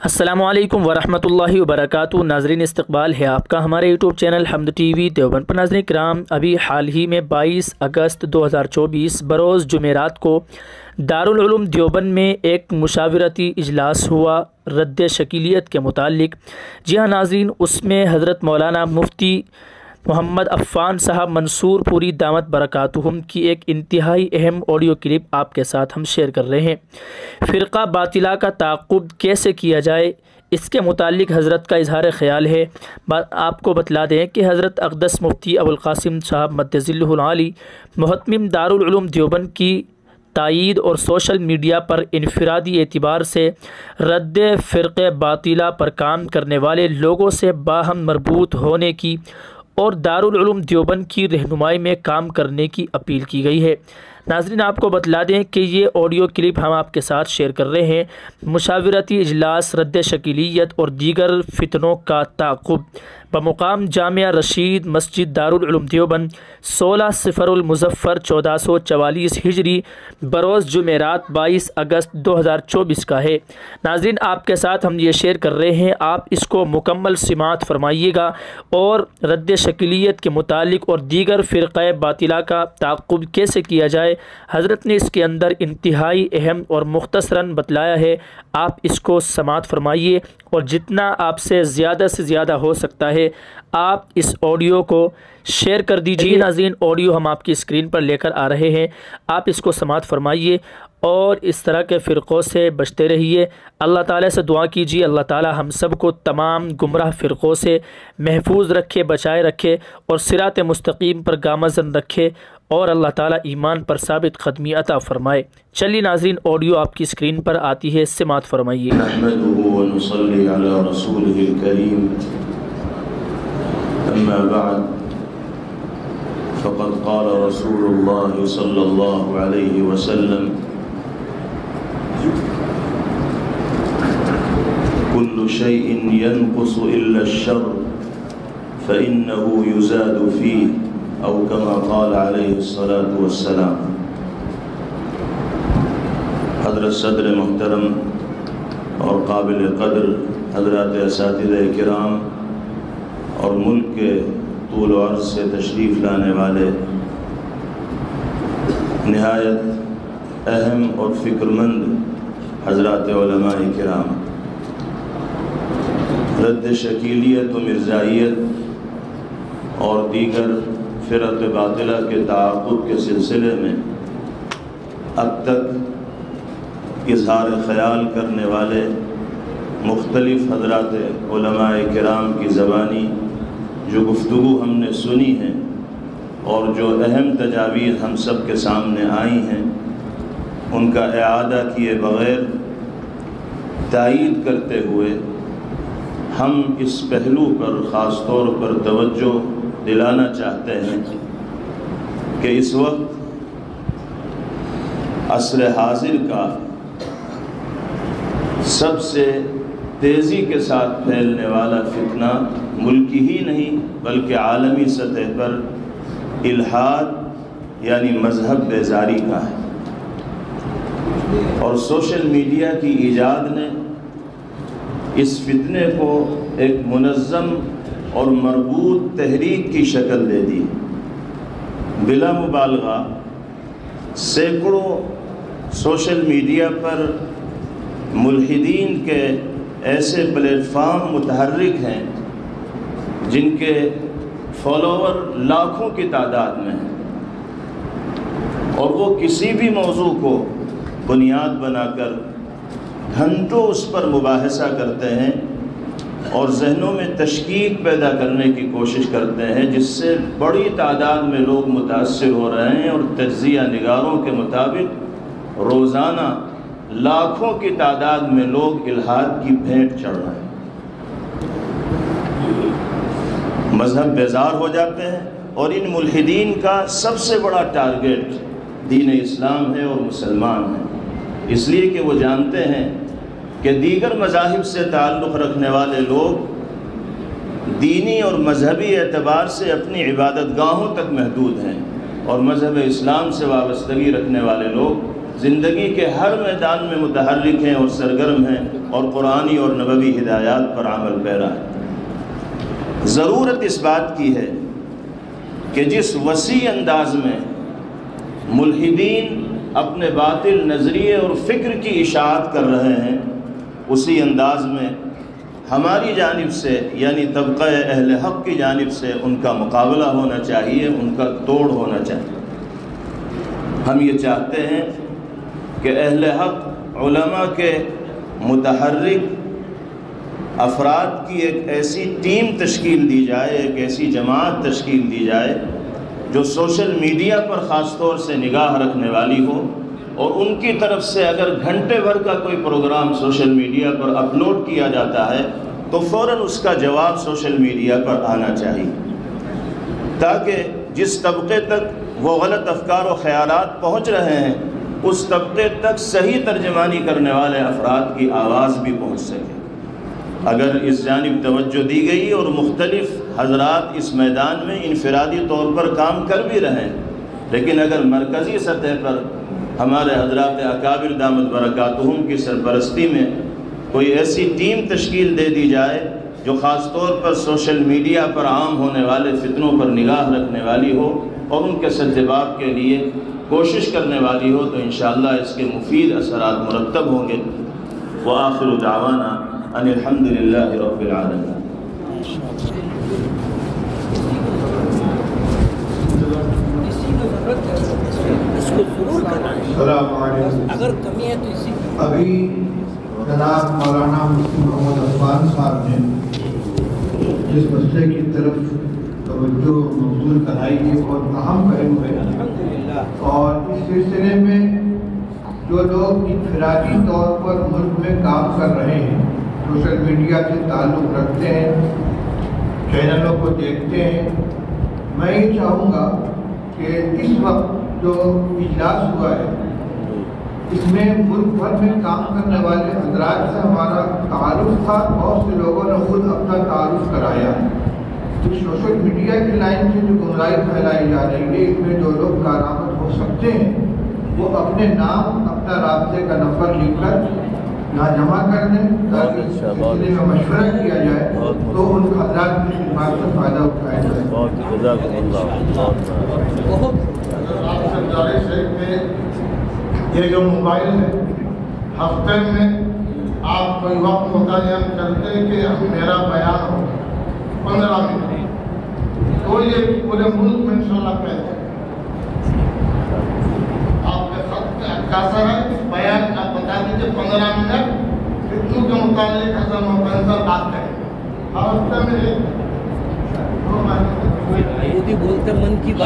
السلام علیکم ورحمۃ اللہ وبرکاتہ۔ ناظرین، استقبال ہے آپ کا ہمارے یوٹیوب چینل حمد ٹی وی دیوبند پر۔ ناظرین کرام، ابھی حال ہی میں 22 اگست 2024 بروز جمعرات کو دارالعلوم دیوبند میں ایک مشاورتی اجلاس ہوا رد شکیلیت کے متعلق۔ جی ہاں ناظرین، اس میں حضرت مولانا مفتی محمد عفان صاحب منصور پوری دامت برکاتہم کی ایک انتہائی اہم آڈیو کلپ آپ کے ساتھ ہم شیئر کر رہے ہیں۔ فرقہ باطلہ کا تعاقب کیسے کیا جائے، اس کے متعلق حضرت کا اظہار خیال ہے۔ آپ کو بتلا دیں کہ حضرت اقدس مفتی ابوالقاسم صاحب مد ظلہ العالی محتمم دارالعلوم دیوبند کی تائید اور سوشل میڈیا پر انفرادی اعتبار سے رد فرقہ باطلہ پر کام کرنے والے لوگوں سے باہم مربوط ہونے کی اور دارالعلوم دیوبند کی رہنمائی میں کام کرنے کی اپیل کی گئی ہے۔ ناظرین، آپ کو بتلا دیں کہ یہ آڈیو کلپ ہم آپ کے ساتھ شیئر کر رہے ہیں۔ مشاورتی اجلاس رد شکیلیت اور دیگر فتنوں کا تعاقب بمقام جامعہ رشید مسجد دارالعلوم دیوبند 16 صفر المظفر 1444 ہجری بروز جمعرات 22 اگست 2024 کا ہے۔ ناظرین، آپ کے ساتھ ہم یہ شیئر کر رہے ہیں، آپ اس کو مکمل سماعت فرمائیے گا اور رد شکیلیت کے متعلق اور دیگر فرقہ باطلہ کا تعاقب کیسے کیا جائے حضرت نے اس کے اندر انتہائی اہم اور مختصراً بتلایا ہے۔ آپ اس کو سماعت فرمائیے اور جتنا آپ سے زیادہ ہو سکتا ہے آپ اس آڈیو کو شیئر کر دیجیے۔ ناظرین، آڈیو ہم آپ کی اسکرین پر لے کر آ رہے ہیں، آپ اس کو سماعت فرمائیے اور اس طرح کے فرقوں سے بچتے رہیے۔ اللہ تعالیٰ سے دعا کیجیے، اللہ تعالیٰ ہم سب کو تمام گمراہ فرقوں سے محفوظ رکھے، بچائے رکھے اور صراط مستقیم پر گامزن رکھے اور اللہ تعالیٰ ایمان پر ثابت قدمی عطا فرمائے۔ چلیے ناظرین، آڈیو آپ کی اسکرین پر آتی ہے، سماعت فرمائیے۔ نحمده ونصلي على رسوله الكريم، اما بعد فقد قال رسول الله صلى الله عليه وسلم: كل شيء ينقص إلا الشر فإنه يزاد فيه، أو كما قال عليه الصلاة والسلام۔ حضرت صدر محترم اور قابل قدر حضرات اساتذہ کرام اور ملک کے طول و عرض سے تشریف لانے والے نہایت اہم اور فکرمند حضرات علماء کرام، رد شکیلیت و مرزائیت اور دیگر فرق باطلہ کے تعاقب کے سلسلے میں اب تک اظہار خیال کرنے والے مختلف حضرات علماء کرام کی زبانی جو گفتگو ہم نے سنی ہے اور جو اہم تجاویز ہم سب کے سامنے آئی ہیں، ان کا اعادہ کیے بغیر تائید کرتے ہوئے ہم اس پہلو پر خاص طور پر توجہ دلانا چاہتے ہیں کہ اس وقت عصر حاضر کا سب سے تیزی کے ساتھ پھیلنے والا فتنہ ملکی ہی نہیں بلکہ عالمی سطح پر الحاد یعنی مذہب بیزاری کا ہے، اور سوشل میڈیا کی ایجاد نے اس فتنے کو ایک منظم اور مربوط تحریک کی شکل دے دی۔ بلا مبالغہ سینکڑوں سوشل میڈیا پر ملحدین کے ایسے پلیٹ فارم متحرک ہیں جن کے فالوور لاکھوں کی تعداد میں ہیں، اور وہ کسی بھی موضوع کو بنیاد بنا کر گھنٹوں اس پر مباحثہ کرتے ہیں اور ذہنوں میں تشکیک پیدا کرنے کی کوشش کرتے ہیں، جس سے بڑی تعداد میں لوگ متاثر ہو رہے ہیں، اور تجزیہ نگاروں کے مطابق روزانہ لاکھوں کی تعداد میں لوگ الحاد کی بھینٹ چڑھ رہے ہیں، مذہب بیزار ہو جاتے ہیں، اور ان ملحدین کا سب سے بڑا ٹارگٹ دین اسلام ہے اور مسلمان ہیں، اس لیے کہ وہ جانتے ہیں کہ دیگر مذاہب سے تعلق رکھنے والے لوگ دینی اور مذہبی اعتبار سے اپنی عبادت گاہوں تک محدود ہیں، اور مذہب اسلام سے وابستگی رکھنے والے لوگ زندگی کے ہر میدان میں متحرک ہیں اور سرگرم ہیں، اور قرآنی اور نبوی ہدایات پر عمل پیرا ہے۔ ضرورت اس بات کی ہے کہ جس وسیع انداز میں ملحدین اپنے باطل نظریے اور فکر کی اشاعت کر رہے ہیں، اسی انداز میں ہماری جانب سے یعنی طبقہ اہل حق کی جانب سے ان کا مقابلہ ہونا چاہیے، ان کا توڑ ہونا چاہیے۔ ہم یہ چاہتے ہیں کہ اہل حق علماء کے متحرک افراد کی ایک ایسی ٹیم تشکیل دی جائے، ایک ایسی جماعت تشکیل دی جائے جو سوشل میڈیا پر خاص طور سے نگاہ رکھنے والی ہو، اور ان کی طرف سے اگر گھنٹے بھر کا کوئی پروگرام سوشل میڈیا پر اپلوڈ کیا جاتا ہے تو فوراً اس کا جواب سوشل میڈیا پر آنا چاہیے، تاکہ جس طبقے تک وہ غلط افکار و خیالات پہنچ رہے ہیں اس طبقے تک صحیح ترجمانی کرنے والے افراد کی آواز بھی پہنچ سکے۔ اگر اس جانب توجہ دی گئی اور مختلف حضرات اس میدان میں انفرادی طور پر کام کر بھی رہے ہیں، لیکن اگر مرکزی سطح پر ہمارے حضرات اکابر دامت برکاتہم کی سرپرستی میں کوئی ایسی ٹیم تشکیل دے دی جائے جو خاص طور پر سوشل میڈیا پر عام ہونے والے فتنوں پر نگاہ رکھنے والی ہو اور ان کے سدباب کے لیے کوشش کرنے والی ہو، تو انشاءاللہ اس کے مفید اثرات مرتب ہوں گے۔ وآخر دعوانا ان الحمدللہ رب العالمین۔ السلام علیکم۔ اگر کمی ہے تو اسی ابھی جناب مولانا مفتی محمد عفان صاحب نے جس مسئلے کی طرف توجہ مبذول کرائی ہے بہت اہم پہلو ہے، اور اس سلسلے میں جو لوگ انفرادی طور پر ملک میں کام کر رہے ہیں، سوشل میڈیا سے تعلق رکھتے ہیں، چینلوں کو دیکھتے ہیں، میں یہ چاہوں گا کہ اس وقت جو اجلاس ہوا ہے اس میں ملک بھر میں کام کرنے والے حضرات سے ہمارا تعارف تھا، بہت سے لوگوں نے خود اپنا تعارف کرایا ہے۔ تو سوشل میڈیا کی لائن سے جو گمراہی پھیلائی جا رہی ہے، اس میں جو لوگ کارآمد ہو سکتے ہیں وہ اپنے نام، اپنا رابطے کا نمبر لکھ کر یہاں جمع کر دیں تاکہ اس سلسلے میں مشورہ کیا جائے تو ان حضرات کی خدمات سے فائدہ اٹھایا جائے۔ یہ جو موبائل ہے، ہفتے میں آپ کوئی وقت متعین کرتے کہ میرا بیان ہو 15 منٹ، تو یہ پورے ملک میں انشاءاللہ پہنچے۔ آپ کے خط کا اثر ہے، بیان آپ بتا دیجیے 15 منٹ فتنوں کے متعلق حسن و پینسل بات کریں، ہر ہفتے میں 2 مہینے بولتے من کی